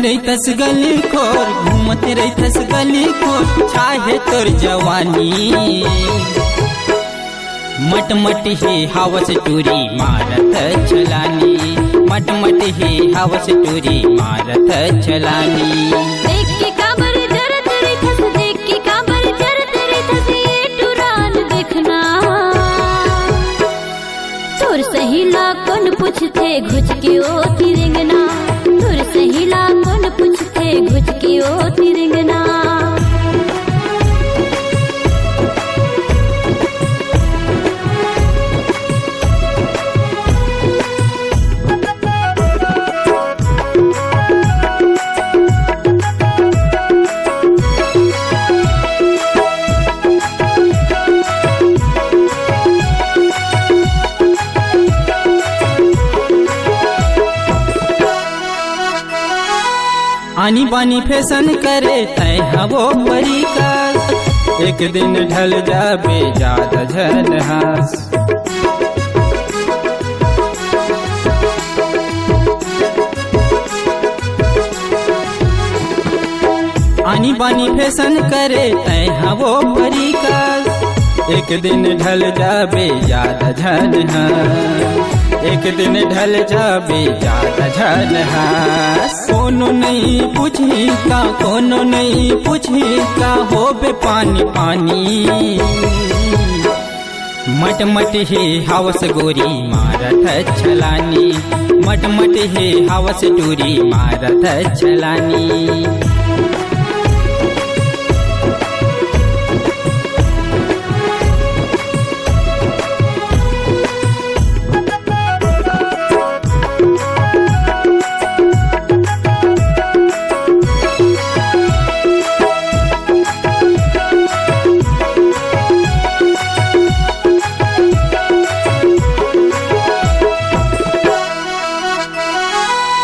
रहतस गली खोर, घूमत रहतस गली खोर, चाहे तोर जवानी। मट मट ही हवस टूरी मारत चलानी, मट मट ही हवस टूरी मारत चलानी। देख के काबर जरत रहतस, देख के काबर जरत रहतस, ये टुरान देखना। तोर सहीला कौन पूछते घुच के ओ तिरंगना, तोर सहीला कौन पूछते घुच के ओ तिरंगना। आनी बानी फैशन करे तय हवो परी का, एक दिन ढल जाबे ज्यादा झनहास। आनी बानी फैशन करे तय हवो परी का, एक दिन ढल जाबे ज्यादा झनहास, एक दिन ढल जाबे ज्यादा झनहास। कोनो नहीं पूछी का, कोनो नहीं पूछी का, होबे पानी पानी। मट मट ही हवस गोरी मारत चलानी, मट मट ही हवस टूरी मारत चलानी।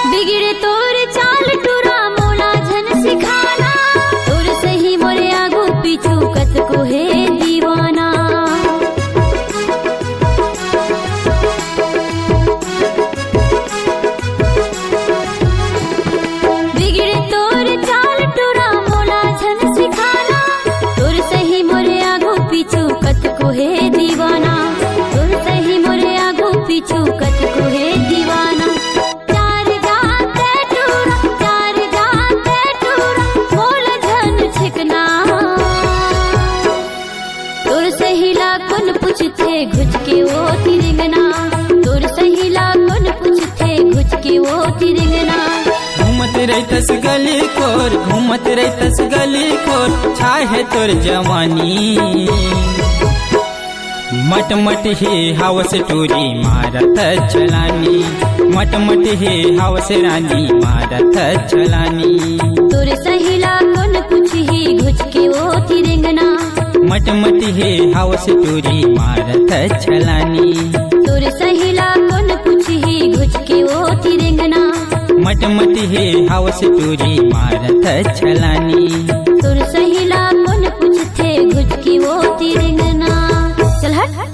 बिगड़े तोर चाल टूरा मोला झन सिखाना, तोर सही मोरे आगू पीछू कत को है दीवाना। बिगड़े तोर चाल टूरा मोला झन सिखाना, तोर सही मोरे आगू पीछू कत को है दीवाना, तोर सही मोरे आगू पीछू कत को है दीवाना। कौन पूछते घुच के वो तिरंगना, तोर सहीला कौन पूछते घुच के वो तिरंगना। घूमत रहतस गली खोर, घूमत रहतस गली खोर, चाहे तोर जवानी। मट मट ही हवस टूरी मारत चलानी, मट मट ही हवस रानी मारत चलानी। तोर सहीला कौन पूछी घुच के वो तिरंगना, मट मट ही हवस टूरी मारत चलानी। तोर सहीला कौन पूछी घुच के वो तिरंगना, मट मट ही हवस टूरी मारत चलानी। तोर सहीला कौन पूछते घुच के वो तिरंगना। चल हट।